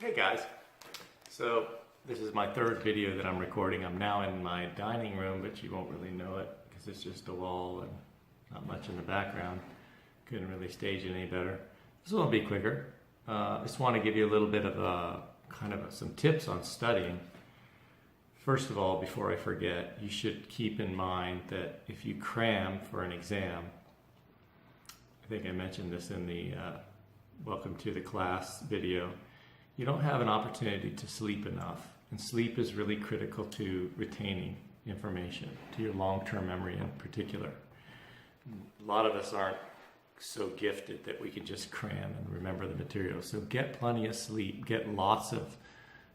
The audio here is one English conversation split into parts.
Hey guys, so this is my third video that I'm recording. I'm now in my dining room, but you won't really know it because it's just a wall and not much in the background. Couldn't really stage it any better. This will be quicker. I just want to give you a little bit of some tips on studying. First of all, before I forget, you should keep in mind that if you cram for an exam, I think I mentioned this in the Welcome to the Class video, you don't have an opportunity to sleep enough. And sleep is really critical to retaining information, to your long-term memory in particular. A lot of us aren't so gifted that we can just cram and remember the material. So get plenty of sleep, get lots of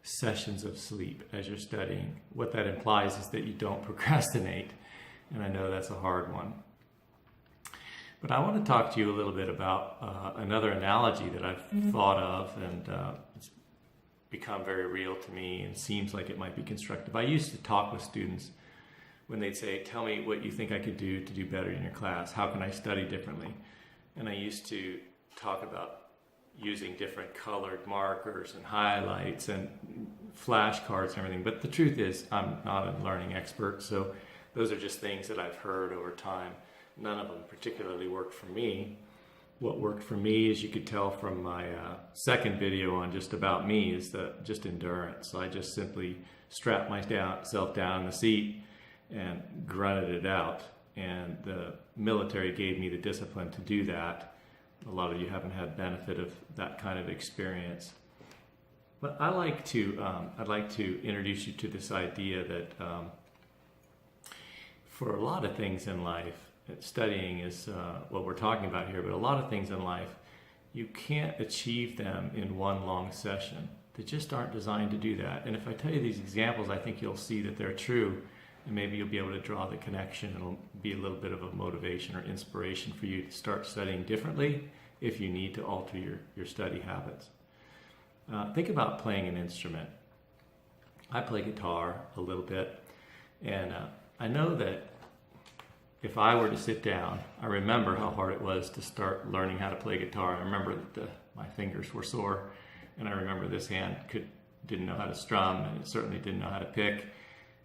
sessions of sleep as you're studying. What that implies is that you don't procrastinate. And I know that's a hard one. But I want to talk to you a little bit about another analogy that I've thought of, and it's become very real to me and seems like it might be constructive. I used to talk with students when they'd say, tell me what you think I could do to do better in your class. How can I study differently? And I used to talk about using different colored markers and highlights and flashcards and everything. But the truth is, I'm not a learning expert, so those are just things that I've heard over time. None of them particularly worked for me. What worked for me, as you could tell from my second video on just about me, is just endurance. So I just simply strapped myself down in the seat and grunted it out. And the military gave me the discipline to do that. A lot of you haven't had benefit of that kind of experience. But I'd like to introduce you to this idea that for a lot of things in life, studying is what we're talking about here, but a lot of things in life, you can't achieve them in one long session. They just aren't designed to do that. And if I tell you these examples, I think you'll see that they're true, and maybe you'll be able to draw the connection. It'll be a little bit of a motivation or inspiration for you to start studying differently if you need to alter your study habits. Think about playing an instrument. I play guitar a little bit, and I know that if I were to sit down, I remember how hard it was to start learning how to play guitar. I remember that my fingers were sore, and I remember this hand didn't know how to strum, and it certainly didn't know how to pick.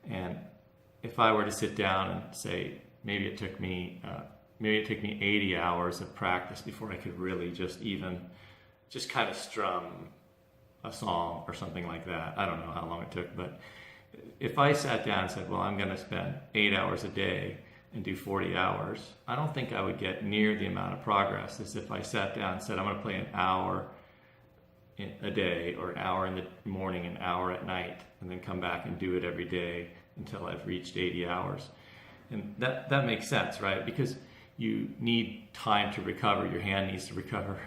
And if I were to sit down and say, maybe it took me 80 hours of practice before I could really just kind of strum a song or something like that. I don't know how long it took, but if I sat down and said, well, I'm going to spend 8 hours a day and do 40 hours, I don't think I would get near the amount of progress as if I sat down and said, I'm going to play an hour a day, or an hour in the morning, an hour at night, and then come back and do it every day until I've reached 80 hours. And that makes sense, right? Because you need time to recover, your hand needs to recover,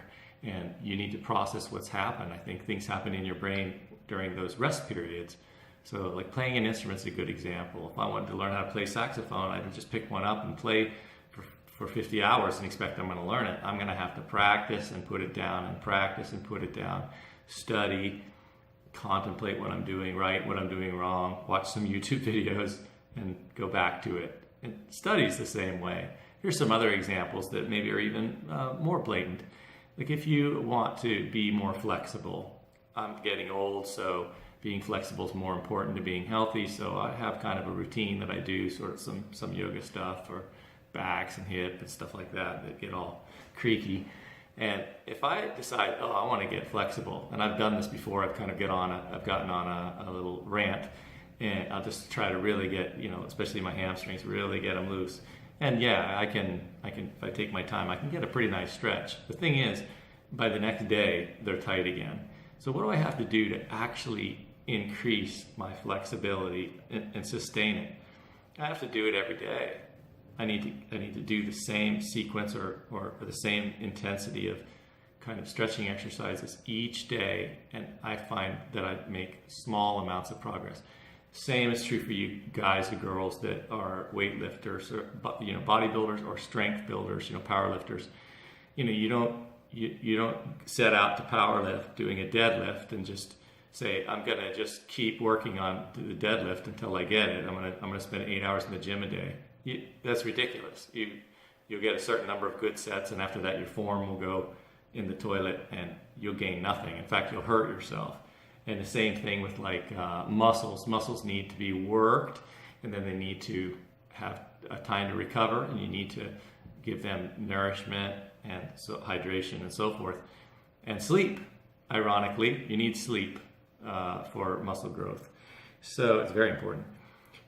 and you need to process what's happened. I think things happen in your brain during those rest periods. So like playing an instrument is a good example. If I wanted to learn how to play saxophone, I would just pick one up and play for 50 hours and expect I'm going to learn it. I'm going to have to practice and put it down and practice and put it down, study, contemplate what I'm doing right, what I'm doing wrong, watch some YouTube videos and go back to it. And study's the same way. Here's some other examples that maybe are even more blatant. Like if you want to be more flexible, I'm getting old, so being flexible is more important to being healthy, so I have kind of a routine that I do, sort of some yoga stuff for backs and hip and stuff like that get all creaky. And if I decide, I want to get flexible, and I've done this before, I've gotten on a little rant, and I'll just try to really get, especially my hamstrings, really get them loose. And yeah, I can, if I take my time, I can get a pretty nice stretch. The thing is, by the next day, they're tight again. So what do I have to do to actually increase my flexibility and sustain it? I have to do it every day. I need to do the same sequence or the same intensity of kind of stretching exercises each day, and I find that I make small amounts of progress. Same is true for you guys and girls that are weightlifters or bodybuilders or strength builders, powerlifters. You don't set out to powerlift doing a deadlift and just say, I'm going to just keep working on the deadlift until I get it. I'm going to spend 8 hours in the gym a day. That's ridiculous. You'll get a certain number of good sets, and after that your form will go in the toilet and you'll gain nothing. In fact, you'll hurt yourself. And the same thing with like muscles. Muscles need to be worked, and then they need to have a time to recover, and you need to give them nourishment and so hydration and so forth. And sleep, ironically, you need sleep for muscle growth. So it's very important.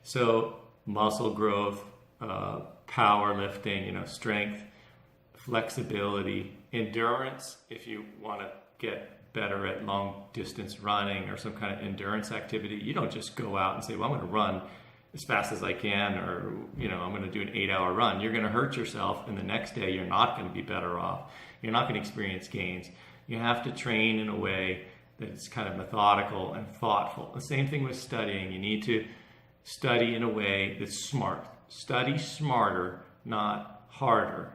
So muscle growth, powerlifting, strength, flexibility, endurance. If you want to get better at long distance running or some kind of endurance activity, you don't just go out and say, well, I'm going to run as fast as I can, or I'm going to do an 8-hour run. You're going to hurt yourself, and the next day you're not going to be better off. You're not going to experience gains. You have to train in a way that it's kind of methodical and thoughtful. The same thing with studying. You need to study in a way that's smart. Study smarter, not harder.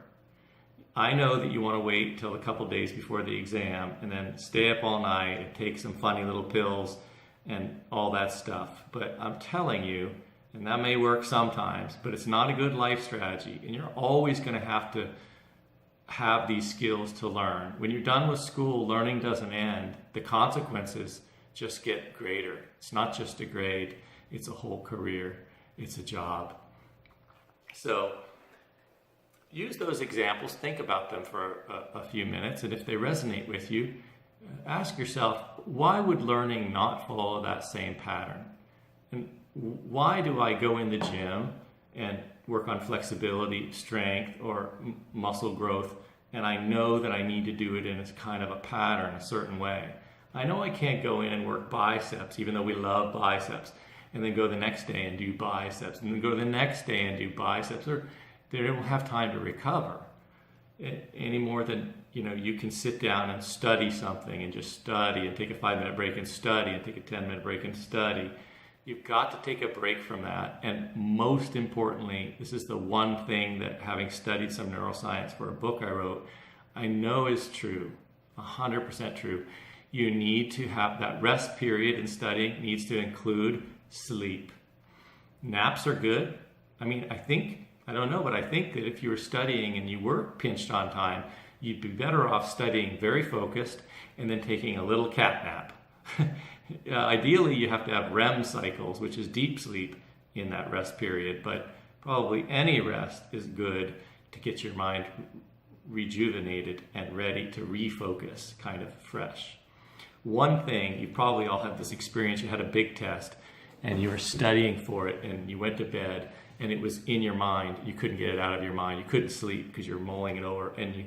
I know that you want to wait till a couple days before the exam and then stay up all night and take some funny little pills and all that stuff. But I'm telling you, and that may work sometimes, but it's not a good life strategy. And you're always going to have these skills to learn. When you're done with school, learning doesn't end. The consequences just get greater. It's not just a grade. It's a whole career. It's a job. So use those examples. Think about them for a few minutes. And if they resonate with you, ask yourself, why would learning not follow that same pattern? And why do I go in the gym and work on flexibility, strength, or muscle growth, and I know that I need to do it in a kind of a pattern, a certain way? I know I can't go in and work biceps, even though we love biceps, and then go the next day and do biceps, and then go the next day and do biceps, or they don't have time to recover any more than you can sit down and study something and just study and take a 5-minute break and study and take a 10-minute break and study. You've got to take a break from that. And most importantly, this is the one thing that, having studied some neuroscience for a book I wrote, I know is true, 100% true. You need to have that rest period in studying needs to include sleep. Naps are good. I don't know, but I think that if you were studying and you were pinched on time, you'd be better off studying very focused and then taking a little cat nap. Ideally, you have to have REM cycles, which is deep sleep, in that rest period, but probably any rest is good to get your mind rejuvenated and ready to refocus, kind of fresh. One thing, you probably all had this experience, you had a big test and you were studying for it and you went to bed and it was in your mind, you couldn't get it out of your mind, you couldn't sleep because you're mulling it over, and you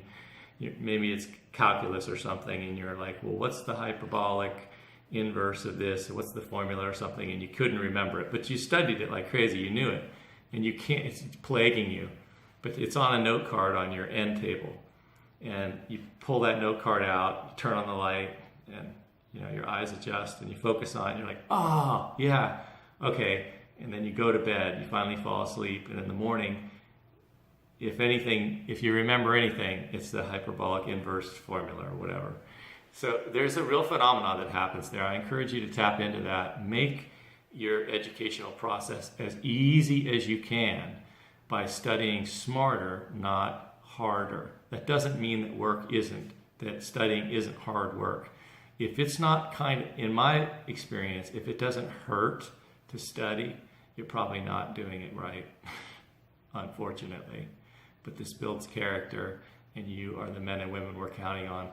maybe it's calculus or something, and you're like, well, what's the hyperbolic inverse of this, what's the formula or something, and you couldn't remember it, but you studied it like crazy, you knew it, and you can't, it's plaguing you, but it's on a note card on your end table, and you pull that note card out, you turn on the light, and your eyes adjust and you focus on it, and you're like, oh yeah, okay, and then you go to bed, you finally fall asleep, and in the morning, if you remember anything, it's the hyperbolic inverse formula or whatever. So there's a real phenomenon that happens there. I encourage you to tap into that. Make your educational process as easy as you can by studying smarter, not harder. That doesn't mean that studying isn't hard work. If it's not in my experience, if it doesn't hurt to study, you're probably not doing it right, unfortunately. But this builds character, and you are the men and women we're counting on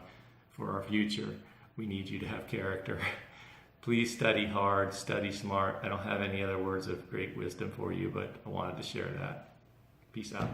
for our future. We need you to have character. Please study hard, study smart. I don't have any other words of great wisdom for you, but I wanted to share that. Peace out.